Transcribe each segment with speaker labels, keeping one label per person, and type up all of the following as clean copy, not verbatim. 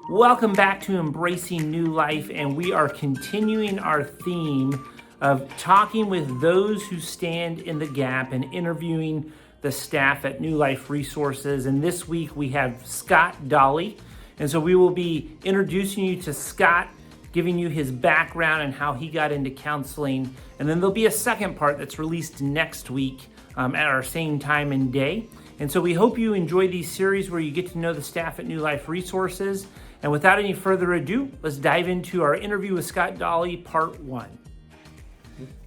Speaker 1: Welcome back to Embracing New Life, and we are continuing our theme of talking with those who stand in the gap and interviewing the staff at New Life Resources. And this week we have Scott Dawley. And so we will be introducing you to Scott, giving you his background and how he got into counseling. And then there'll be a second part that's released next week at our same time and day. And so we hope you enjoy these series where you get to know the staff at New Life Resources. And without any further ado, let's dive into our interview with Scott Dawley, part 1.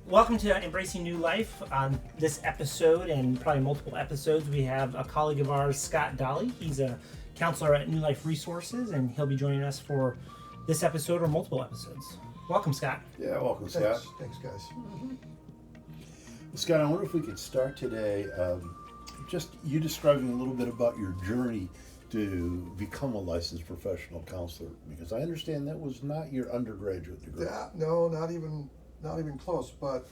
Speaker 1: Welcome to Embracing New Life. On this episode, and probably multiple episodes, we have a colleague of ours, Scott Dawley. He's a counselor at New Life Resources, and he'll be joining us for this episode or multiple episodes. Welcome, Scott.
Speaker 2: Yeah, welcome, Scott.
Speaker 3: Thanks, guys.
Speaker 2: Well, Scott, I wonder if we could start today, just you describing a little bit about your journey to become a licensed professional counselor, because I understand that was not your undergraduate degree.
Speaker 3: No, not even close. But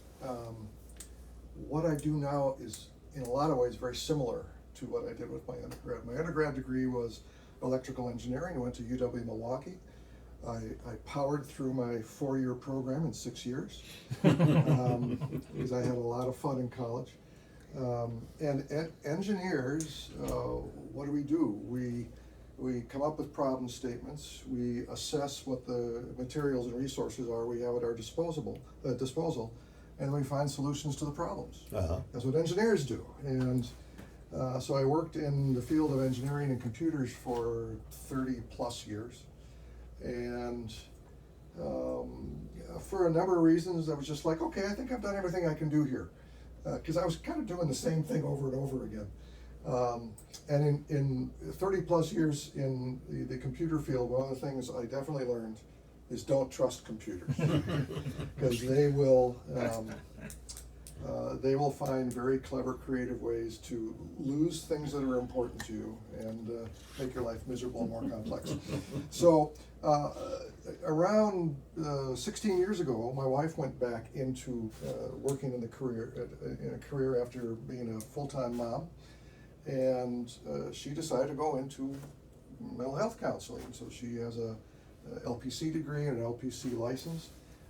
Speaker 3: what I do now is, in a lot of ways, very similar to what I did with my undergrad. My undergrad degree was electrical engineering. I went to UW Milwaukee. I powered through my 4-year program in 6 years because I had a lot of fun in college. And engineers, what do? We come up with problem statements. We assess what the materials and resources are we have at our disposal, and we find solutions to the problems.
Speaker 2: Uh-huh.
Speaker 3: That's what engineers do. And so I worked in the field of engineering and computers for 30 plus years. And for a number of reasons, I was just like, okay, I think I've done everything I can do here. Because I was kind of doing the same thing over and over again. And in 30 plus years in the computer field, one of the things I definitely learned is don't trust computers. Because they will find very clever, creative ways to lose things that are important to you and make your life miserable and more complex. So around 16 years ago, my wife went back into working in a career after being a full-time mom, and she decided to go into mental health counseling. So she has a LPC degree and an LPC license,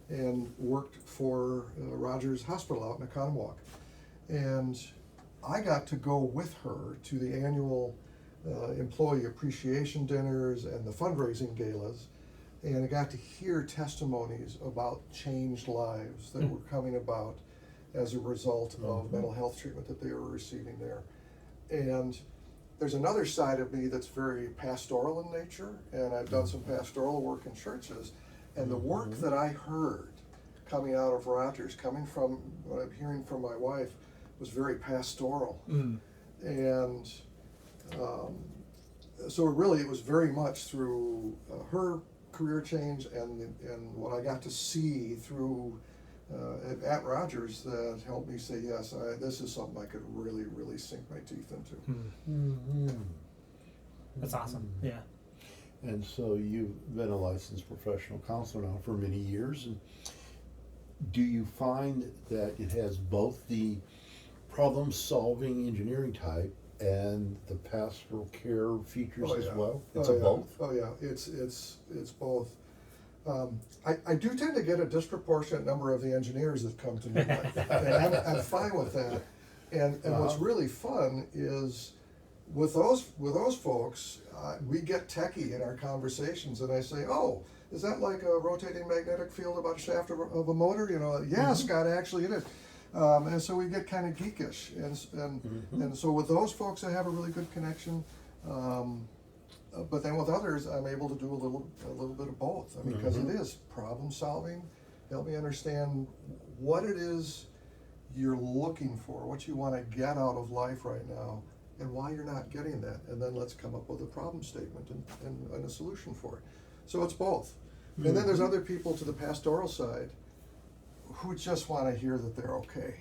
Speaker 3: and worked for Rogers Hospital out in Oconomowoc. And I got to go with her to the annual employee appreciation dinners and the fundraising galas, and I got to hear testimonies about changed lives that were coming about as a result of mental health treatment that they were receiving there. And there's another side of me that's very pastoral in nature, and I've done some pastoral work in churches, and the work that I heard coming out of Rogers, coming from what I'm hearing from my wife, was very pastoral. And so it was very much through her career change and what I got to see through at Rogers that helped me say, yes, this is something I could really, really sink my teeth into.
Speaker 1: That's awesome. Yeah.
Speaker 2: And so you've been a licensed professional counselor now for many years. And do you find that it has both the problem-solving engineering type and the pastoral care features as well? It's both?
Speaker 3: Oh yeah, it's both. I do tend to get a disproportionate number of the engineers that come to me, and I'm fine with that. And what's really fun is with those folks, we get techie in our conversations, and I say, oh, is that like a rotating magnetic field about a shaft of a motor? Yeah, Scott, actually it is. And so we get kind of geekish, and so with those folks I have a really good connection. But then with others, I'm able to do a little bit of both. I mean, because it is problem solving. Help me understand what it is you're looking for, what you want to get out of life right now, and why you're not getting that. And then let's come up with a problem statement and a solution for it. So it's both. And then there's other people to the pastoral side who just want to hear that they're okay.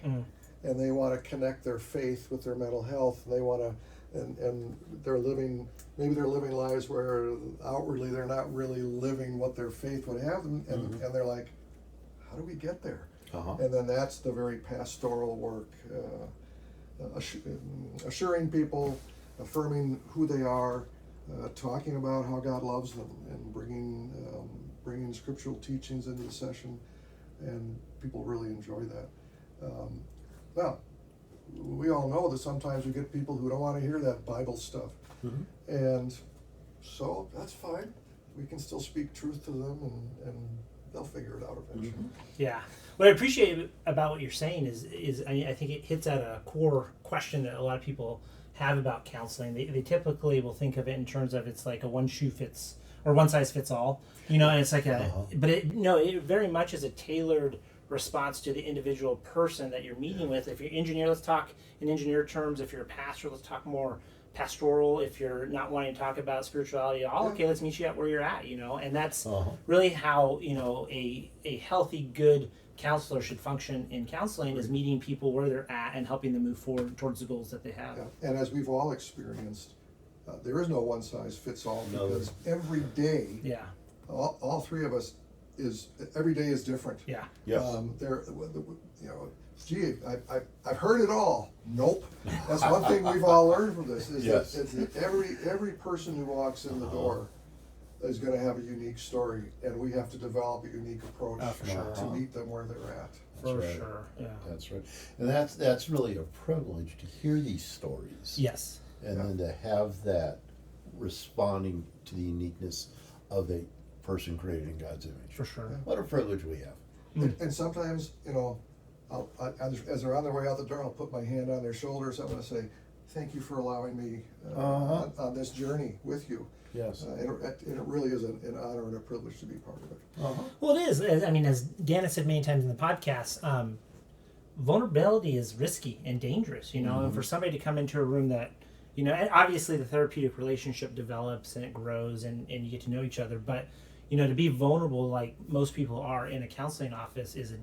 Speaker 3: And they want to connect their faith with their mental health. They want to, and they're living lives where outwardly they're not really living what their faith would have, and they're like, how do we get there? And then that's the very pastoral work, assuring people, affirming who they are, talking about how God loves them and bringing scriptural teachings into the session, and people really enjoy that. Now, we all know that sometimes we get people who don't want to hear that Bible stuff, and so that's fine. We can still speak truth to them, and they'll figure it out eventually.
Speaker 1: Yeah. What I appreciate about what you're saying is I think it hits at a core question that a lot of people have about counseling. They typically will think of it in terms of it's like a one size fits all, and it's like but it very much is a tailored response to the individual person that you're meeting with. If you're an engineer, let's talk in engineer terms. If you're a pastor, let's talk more pastoral. If you're not wanting to talk about spirituality at all, okay, let's meet you at where you're at, and that's really how, a healthy, good counselor should function in counseling, is meeting people where they're at and helping them move forward towards the goals that they have.
Speaker 3: Yeah. And as we've all experienced, there is no one size fits all, because every day, all three of us, every day is different.
Speaker 1: Yeah.
Speaker 2: Yes.
Speaker 3: Gee, I've heard it all. Nope. That's one thing we've all learned from this, is that every person who walks in the door is going to have a unique story, and we have to develop a unique approach to meet them where they're at.
Speaker 1: For sure. Yeah.
Speaker 2: That's right. And that's really a privilege to hear these stories.
Speaker 1: Yes.
Speaker 2: And then to have that responding to the uniqueness of a person created in God's image.
Speaker 1: For sure.
Speaker 2: What a privilege we have.
Speaker 3: And sometimes, as they're on their way out the door, I'll put my hand on their shoulders. I'm going to say, "Thank you for allowing me on this journey with you."
Speaker 2: Yes.
Speaker 3: And it really is an honor and a privilege to be part of it.
Speaker 1: Well, it is. As Dan has said many times in the podcast, vulnerability is risky and dangerous, and for somebody to come into a room that, and obviously the therapeutic relationship develops and it grows and you get to know each other, but, to be vulnerable like most people are in a counseling office is a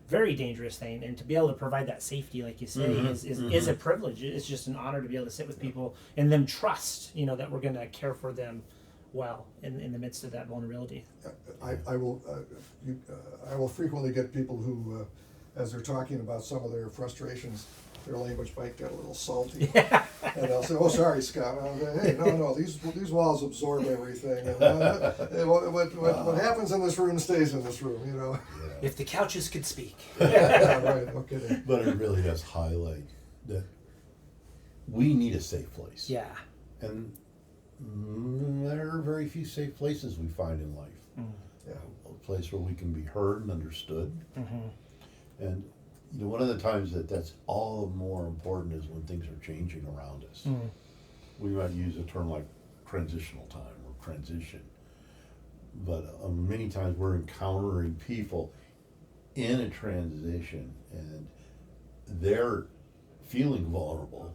Speaker 1: very dangerous thing, and to be able to provide that safety, like you say, is a privilege. It's just an honor to be able to sit with people and them trust, that we're going to care for them well in the midst of that vulnerability.
Speaker 3: I will frequently get people who, as they're talking about some of their frustrations, their language might get a little salty, and they'll say, "Oh, sorry, Scott." And I'll say, "Hey, no, these walls absorb everything, and what happens in this room stays in this room,
Speaker 2: Yeah.
Speaker 1: If the couches could speak."
Speaker 3: Yeah, right. No kidding.
Speaker 2: But it really does highlight that we need a safe place.
Speaker 1: Yeah.
Speaker 2: And there are very few safe places we find in life.
Speaker 3: Yeah.
Speaker 2: A place where we can be heard and understood. And one of the times that's all the more important is when things are changing around us. We might use a term like transitional time or transition, but many times we're encountering people in a transition, and they're feeling vulnerable,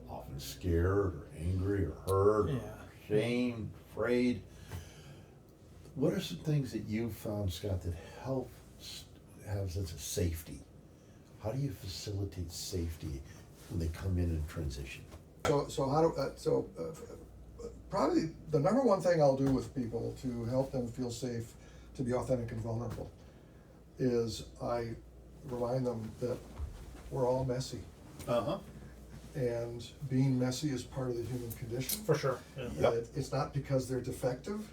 Speaker 2: often scared or angry or hurt or ashamed, afraid. What are some things that you've found, Scott, that help have such a safety? How do you facilitate safety when they come in transition?
Speaker 3: So probably the number one thing I'll do with people to help them feel safe, to be authentic and vulnerable, is I remind them that we're all messy. And being messy is part of the human condition.
Speaker 1: For sure. Yeah.
Speaker 3: It's not because they're defective.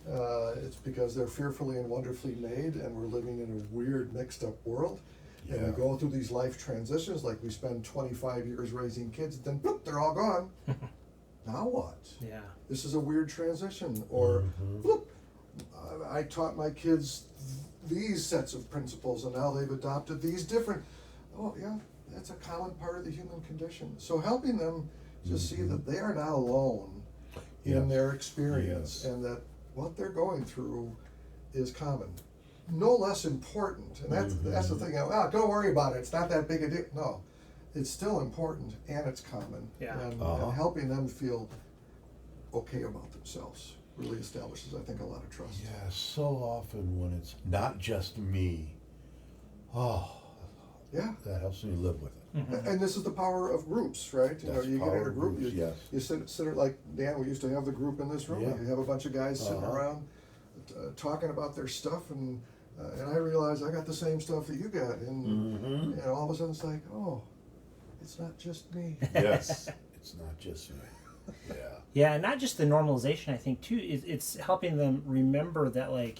Speaker 3: It's because they're fearfully and wonderfully made, and we're living in a weird, mixed up world. And we go through these life transitions, like we spend 25 years raising kids, and then bloop, they're all gone. Now what? Yeah. This is a weird transition. Or bloop, I taught my kids these sets of principles, and now they've adopted these different. Oh yeah, that's a common part of the human condition. So helping them to see that they are not alone in their experience, and that what they're going through is common, no less important. And that's the thing. Don't worry about it. It's not that big a deal. No, it's still important, and it's common. Yeah. And helping them feel okay about themselves really establishes, I think, a lot of trust.
Speaker 2: Yeah. So often when it's not just me, that helps me live with it.
Speaker 3: And this is the power of groups, right? You get in a group, you sit like Dan, we used to have the group in this room. You have a bunch of guys sitting around talking about their stuff, and I realize I got the same stuff that you got, and all of a sudden it's like, oh, it's not just me.
Speaker 2: Yes, it's not just me. Yeah.
Speaker 1: Yeah, and not just the normalization. I think too it's helping them remember that like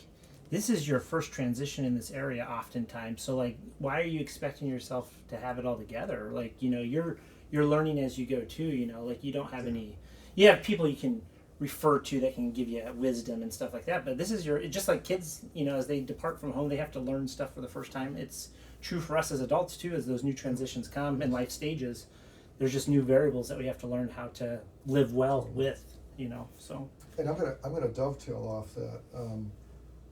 Speaker 1: this is your first transition in this area oftentimes. So like, why are you expecting yourself to have it all together? Like, you're learning as you go too. Like you don't have any. You have people you can refer to that can give you wisdom and stuff like that. But this is just like kids. As they depart from home, they have to learn stuff for the first time. It's true for us as adults too, as those new transitions come in life stages. There's just new variables that we have to learn how to live well with. So.
Speaker 3: And I'm gonna dovetail off that.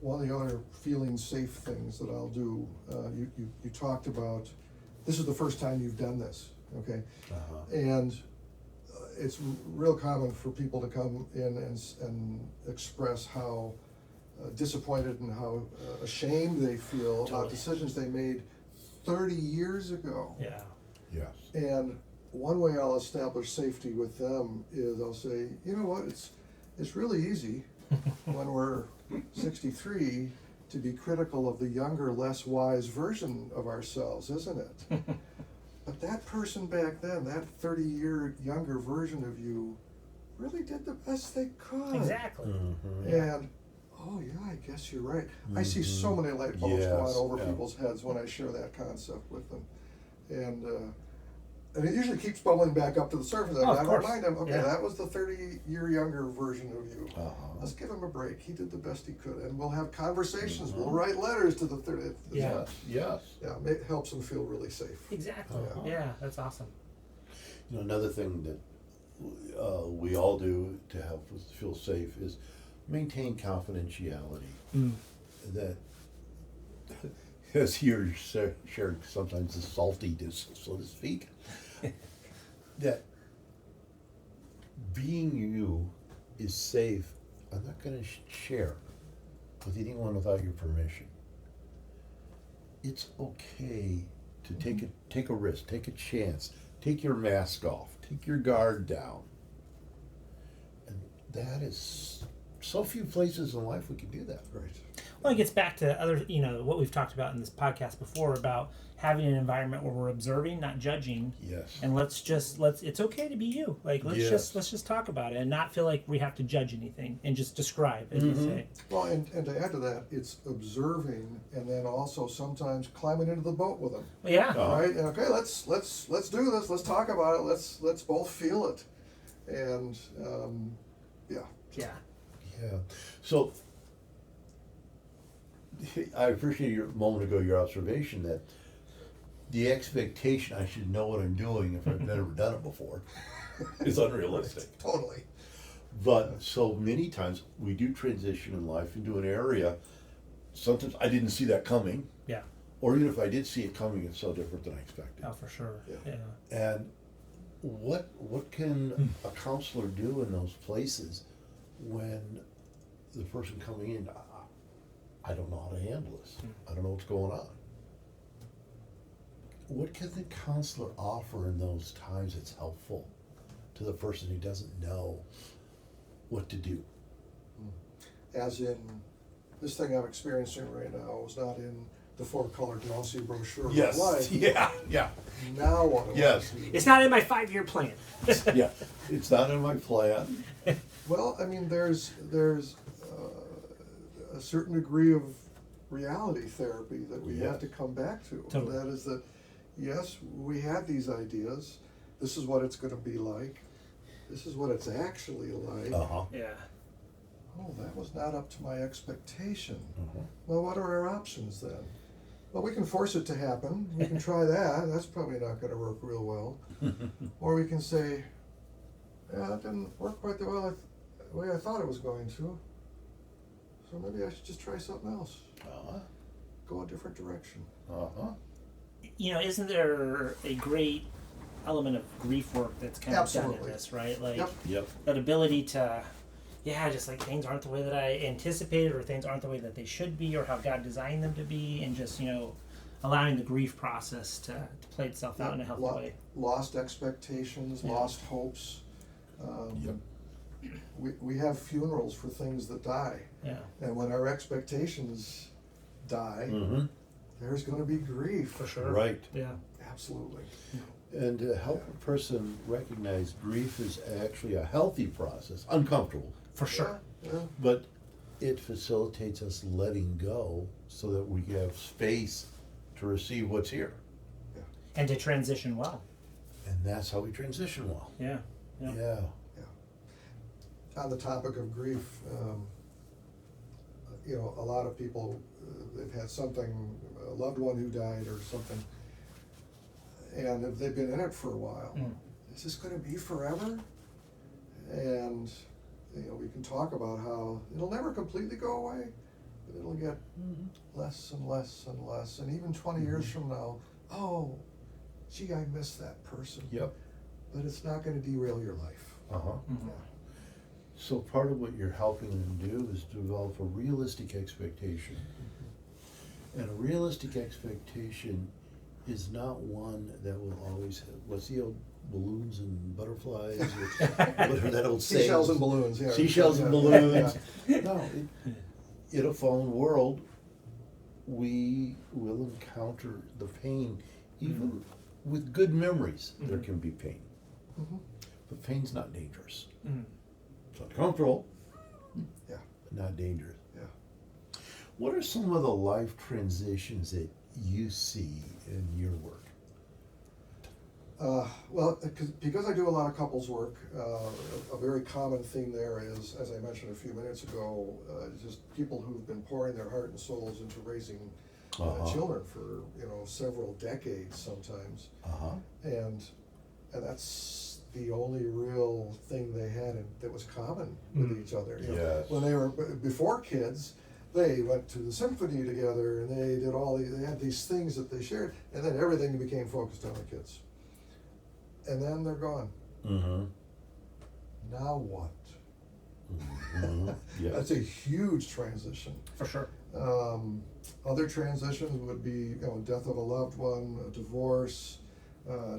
Speaker 3: One of the other feeling safe things that I'll do, you talked about, this is the first time you've done this, okay? And it's real common for people to come in and express how disappointed and how ashamed they feel about decisions they made 30 years ago.
Speaker 1: Yeah.
Speaker 2: Yes.
Speaker 3: And one way I'll establish safety with them is I'll say, you know what, it's really easy when we're 63 to be critical of the younger, less wise version of ourselves, isn't it? But that person back then, that 30-year younger version of you, really did the best they could.
Speaker 1: Exactly.
Speaker 2: Mm-hmm.
Speaker 3: And, oh yeah, I guess you're right. I see so many light bulbs
Speaker 2: Yes,
Speaker 3: going over
Speaker 2: yeah.
Speaker 3: people's heads when I share that concept with them. And it usually keeps bubbling back up to the surface.
Speaker 1: Oh, of
Speaker 3: I
Speaker 1: course.
Speaker 3: remind them, okay,
Speaker 1: Yeah.
Speaker 3: that was the 30-year younger version of you.
Speaker 2: Uh-huh.
Speaker 3: Let's give him a break. He did the best he could. And we'll have conversations. We'll write letters to the 30th.
Speaker 1: Yeah.
Speaker 2: Yes.
Speaker 3: Yeah, it helps them feel really safe.
Speaker 1: Exactly.
Speaker 2: Uh-huh.
Speaker 1: Yeah, that's awesome.
Speaker 2: Another thing that we all do to help us feel safe is maintain confidentiality. That, as you're sharing sometimes the saltiness, so to speak, that being you is safe. I'm not going to share with anyone without your permission. It's okay to take a risk, take a chance, take your mask off, take your guard down. And that is so few places in life we can do that.
Speaker 3: Right.
Speaker 1: Well, it gets back to other, what we've talked about in this podcast before about having an environment where we're observing, not judging.
Speaker 2: Yes.
Speaker 1: And it's okay to be you. Like, let's just talk about it and not feel like we have to judge anything and just describe, as you say.
Speaker 3: Well, and to add to that, it's observing and then also sometimes climbing into the boat with them.
Speaker 1: Yeah.
Speaker 3: Right? And okay, let's do this. Let's talk about it. Let's both feel it. And yeah.
Speaker 1: Yeah.
Speaker 2: Yeah. So I appreciate your moment ago, your observation that the expectation I should know what I'm doing if I've never done it before is unrealistic.
Speaker 3: Totally.
Speaker 2: But so many times we do transition in life into an area, sometimes I didn't see that coming,
Speaker 1: Yeah.
Speaker 2: or even if I did see it coming, it's so different than I expected.
Speaker 1: Oh, for sure.
Speaker 3: Yeah.
Speaker 1: Yeah.
Speaker 2: And what can a counselor do in those places when the person coming in, I don't know how to handle this. I don't know what's going on. What can the counselor offer in those times that's helpful to the person who doesn't know what to do?
Speaker 3: As in, this thing I'm experiencing right now was not in the 4-color glossy brochure of life.
Speaker 2: Yeah.
Speaker 3: Now what do
Speaker 2: Yes.
Speaker 3: I do?
Speaker 1: It's not in my 5-year plan.
Speaker 2: Yeah. It's not in my plan.
Speaker 3: Well, I mean, there's a certain degree of reality therapy that we have
Speaker 2: Yes.
Speaker 3: to come back to.
Speaker 1: Totally.
Speaker 3: That is that, yes, we had these ideas. This is what it's going to be like. This is what it's actually like.
Speaker 2: Uh-huh.
Speaker 1: Yeah.
Speaker 3: Oh, that was not up to my expectation.
Speaker 2: Uh-huh.
Speaker 3: Well, what are our options then? Well, we can force it to happen. We can try that. That's probably not going to work real well. Or we can say, yeah, that didn't work quite the way I thought it was going to. So maybe I should just try something else.
Speaker 2: Uh-huh.
Speaker 3: Go a different direction.
Speaker 2: Uh-huh.
Speaker 1: Isn't there a great element of grief work that's kind of done in
Speaker 3: Absolutely.
Speaker 1: this, right? Like
Speaker 2: Yep.
Speaker 1: that ability to, just like things aren't the way that I anticipated, or things aren't the way that they should be, or how God designed them to be, and just allowing the grief process to play itself out in a healthy way.
Speaker 3: Lost expectations,
Speaker 1: Yeah.
Speaker 3: lost hopes.
Speaker 2: Yep.
Speaker 3: We have funerals for things that die.
Speaker 1: Yeah.
Speaker 3: And when our expectations die,
Speaker 2: Mm-hmm.
Speaker 3: there's going to be grief.
Speaker 1: For sure.
Speaker 2: Right.
Speaker 1: Yeah.
Speaker 3: Absolutely.
Speaker 2: And to help a person recognize grief is actually a healthy process, uncomfortable,
Speaker 1: For sure.
Speaker 3: Yeah.
Speaker 2: but it facilitates us letting go so that we have space to receive what's here.
Speaker 1: And to transition well.
Speaker 2: And that's how we transition well.
Speaker 1: Yeah. Yeah.
Speaker 2: Yeah.
Speaker 3: On the topic of grief, you know, a lot of people, they've had something, a loved one who died or something, and if they've been in it for a while. Is this going to be forever? And, you know, we can talk about how it'll never completely go away, but it'll get less and less and less. And even 20 years from now, oh, gee, I miss that person.
Speaker 2: Yep.
Speaker 3: But it's not going to derail your life.
Speaker 2: Uh-huh.
Speaker 1: Mhm.
Speaker 2: So part of what you're helping them do is develop a realistic expectation. And a realistic expectation is not one that will always have, what's the old balloons and butterflies, or whatever that old saying.
Speaker 3: Seashells and balloons, yeah.
Speaker 2: Seashells and
Speaker 3: Yeah.
Speaker 2: balloons.
Speaker 3: Yeah.
Speaker 2: No, in a fallen world, we will encounter the pain, even with good memories, there can be pain.
Speaker 3: Mhm.
Speaker 2: But pain's not dangerous.
Speaker 1: Mhm.
Speaker 2: It's uncomfortable,
Speaker 3: Yeah.
Speaker 2: but not dangerous.
Speaker 3: Yeah.
Speaker 2: What are some of the life transitions that you see in your work?
Speaker 3: Well, because I do a lot of couples work, a very common theme there is, as I mentioned a few minutes ago, just people who've been pouring their heart and souls into raising children for, you know, several decades sometimes,
Speaker 2: Uh-huh.
Speaker 3: and that's the only real thing they had that was common with each other. You know,
Speaker 2: Yes.
Speaker 3: when they were before kids, they went to the symphony together, and they did they had these things that they shared, and then everything became focused on the kids. And then they're gone.
Speaker 2: Mm-hmm.
Speaker 3: Now what?
Speaker 2: Mm-hmm. Yes.
Speaker 3: That's a huge transition.
Speaker 1: For sure.
Speaker 3: Other transitions would be, you know, death of a loved one, a divorce,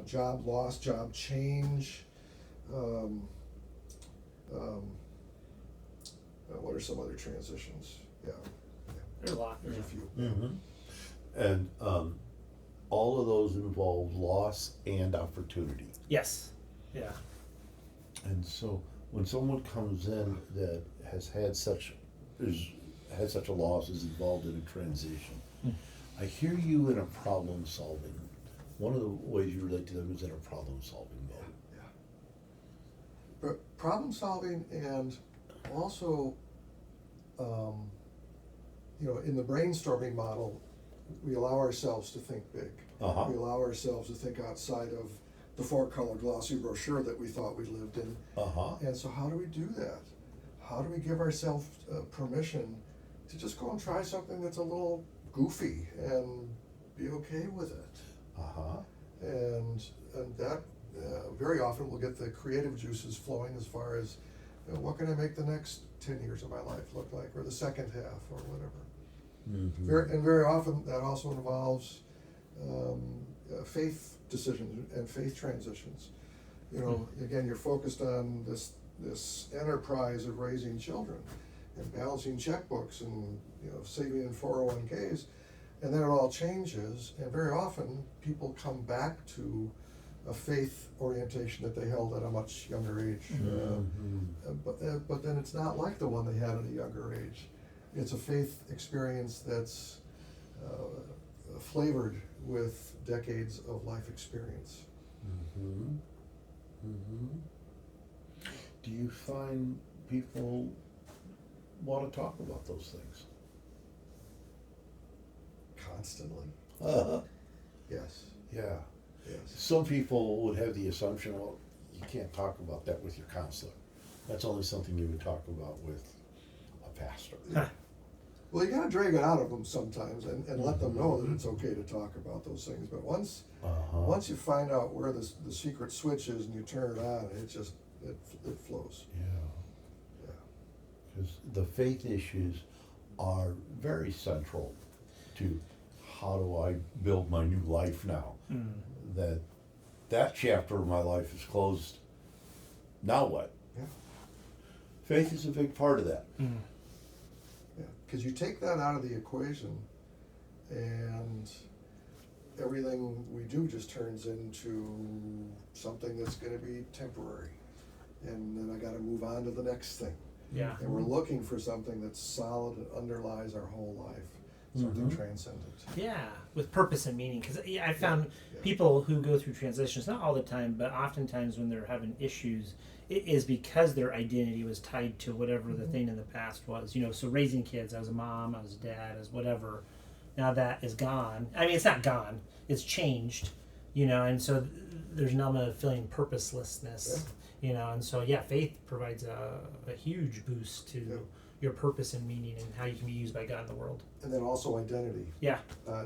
Speaker 3: job loss, job change. What are some other transitions? Yeah,
Speaker 1: There's a lot.
Speaker 3: there's a few.
Speaker 2: Mm-hmm. And all of those involve loss and opportunity.
Speaker 1: Yes. Yeah.
Speaker 2: And so when someone comes in that has had such a loss, is involved in a transition, I hear you in a problem solving. One of the ways you relate to them is in a problem solving mode.
Speaker 3: Yeah. But problem solving, and also, you know, in the brainstorming model, we allow ourselves to think big.
Speaker 2: Uh-huh.
Speaker 3: We allow ourselves to think outside of the four-color glossy brochure that we thought we lived in.
Speaker 2: Uh-huh.
Speaker 3: And so how do we do that? How do we give ourselves permission to just go and try something that's a little goofy and be okay with it?
Speaker 2: Uh-huh.
Speaker 3: And that very often will get the creative juices flowing as far as, you know, what can I make the next 10 years of my life look like, or the second half, or whatever.
Speaker 2: Mm-hmm.
Speaker 3: Very often that also involves faith decisions and faith transitions. You know, again, you're focused on this enterprise of raising children and balancing checkbooks and, you know, saving in 401ks, and then it all changes, and very often people come back to a faith orientation that they held at a much younger age. But then it's not like the one they had at a younger age. It's a faith experience that's flavored with decades of life experience.
Speaker 2: Mm-hmm. Mm-hmm. Do you find people want to talk about those things?
Speaker 3: Constantly.
Speaker 2: Uh-huh.
Speaker 3: Yes.
Speaker 2: Yeah.
Speaker 3: Yes.
Speaker 2: Some people would have the assumption, well, you can't talk about that with your counselor. That's only something you would talk about with a pastor.
Speaker 3: Well, you gotta drag it out of them sometimes and let them know that it's okay to talk about those things. But once you find out where the secret switch is and you turn it on, it flows.
Speaker 2: Yeah.
Speaker 3: Yeah.
Speaker 2: Because the faith issues are very central to how do I build my new life now. That chapter of my life is closed. Now what?
Speaker 3: Yeah.
Speaker 2: Faith is a big part of that.
Speaker 3: Yeah. Because you take that out of the equation, and everything we do just turns into something that's gonna be temporary. And then I gotta move on to the next thing.
Speaker 1: Yeah.
Speaker 3: And we're looking for something that's solid, that underlies our whole life, something transcendent.
Speaker 1: Yeah, with purpose and meaning. Because I found
Speaker 3: Yeah.
Speaker 1: people who go through transitions, not all the time, but oftentimes when they're having issues, it is because their identity was tied to whatever the thing in the past was. You know, so raising kids, I was a mom, I was a dad, as whatever. Now that is gone. I mean, it's not gone. It's changed. You know, and so there's an element of feeling purposelessness. You know, and so faith provides a huge boost to your purpose and meaning and how you can be used by God in the world.
Speaker 3: And then also identity.
Speaker 1: Yeah.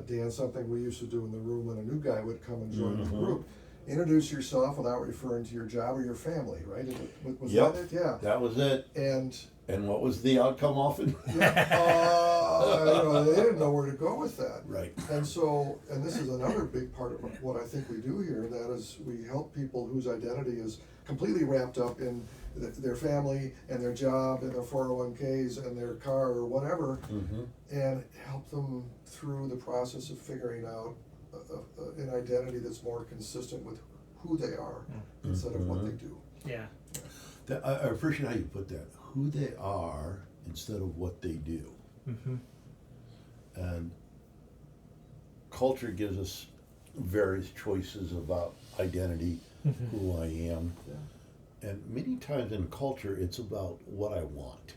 Speaker 3: Dan, something we used to do in the room when a new guy would come and join the group. Introduce yourself without referring to your job or your family, right? Was that it? Yeah.
Speaker 2: That was it.
Speaker 3: And
Speaker 2: what was the outcome often?
Speaker 3: you know, they didn't know where to go with that.
Speaker 2: Right.
Speaker 3: And so, and this is another big part of what I think we do here, and that is we help people whose identity is completely wrapped up in their family and their job and their 401ks and their car or whatever, and help them through the process of figuring out an identity that's more consistent with who they are instead of what they do.
Speaker 1: Yeah.
Speaker 2: I appreciate how you put that. Who they are instead of what they do. And culture gives us various choices about identity, who I am.
Speaker 3: Yeah.
Speaker 2: And many times in culture, it's about what I want.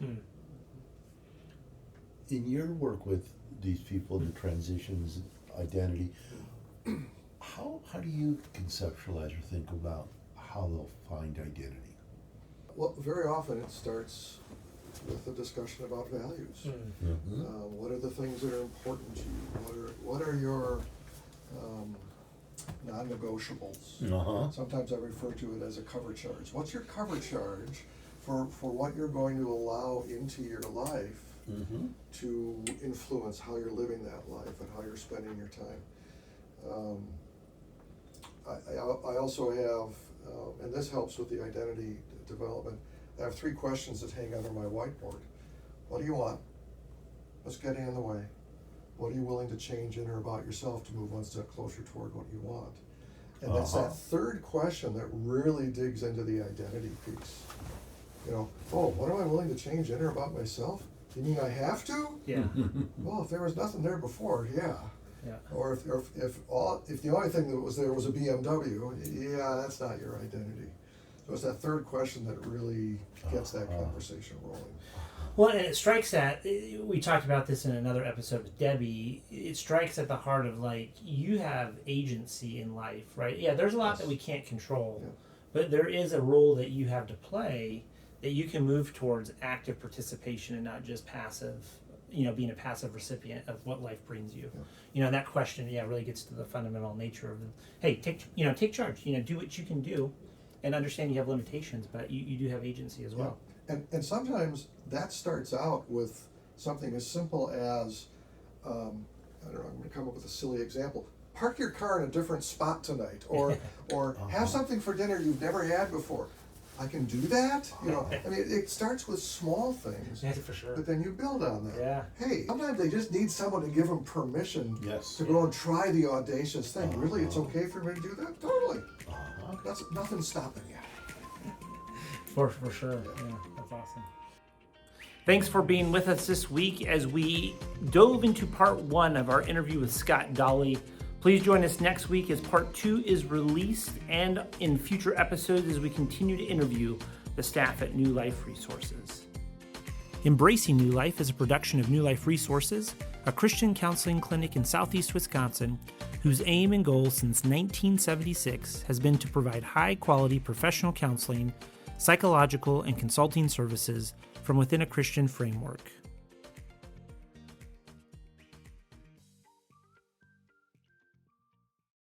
Speaker 2: In your work with these people, the transitions, identity, how do you conceptualize or think about how they'll find identity?
Speaker 3: Well, very often it starts with a discussion about values. What are the things that are important to you? What are your non-negotiables? Sometimes I refer to it as a cover charge. What's your cover charge for what you're going to allow into your life to influence how you're living that life and how you're spending your time? I also have, and this helps with the identity development, I have 3 questions that hang under my whiteboard. What do you want? What's getting in the way? What are you willing to change in or about yourself to move one step closer toward what you want? And that's that third question that really digs into the identity piece. You know, what am I willing to change in or about myself? You mean I have to?
Speaker 1: Yeah.
Speaker 3: Well, if there was nothing there before, yeah.
Speaker 1: Yeah.
Speaker 3: Or if the only thing that was there was a BMW, yeah, that's not your identity. So it's that third question that really gets that conversation rolling.
Speaker 1: Well, and it strikes at, we talked about this in another episode with Debbie, it strikes at the heart of you have agency in life, right? Yeah, there's a lot that we can't control, but there is a role that you have to play that you can move towards active participation and not just passive, being a passive recipient of what life brings you. And that question, really gets to the fundamental nature of, hey, take charge, do what you can do and understand you have limitations, but you do have agency as well.
Speaker 3: And sometimes that starts out with something as simple as, I don't know, I'm gonna come up with a silly example. Park your car in a different spot tonight, or have something for dinner you've never had before. I can do that? I mean, it starts with small things.
Speaker 1: Yeah, for sure.
Speaker 3: But then you build on that.
Speaker 1: Yeah.
Speaker 3: Hey, sometimes they just need someone to give them permission to go and try the audacious thing. Really, it's okay for me to do that? Totally. That's nothing's stopping you.
Speaker 1: For sure. Yeah, that's awesome. Thanks for being with us this week as we dove into part 1 of our interview with Scott Dawley. Please join us next week as part 2 is released and in future episodes as we continue to interview the staff at New Life Resources. Embracing New Life is a production of New Life Resources, a Christian counseling clinic in southeast Wisconsin, whose aim and goal since 1976 has been to provide high-quality professional counseling, psychological, and consulting services from within a Christian framework.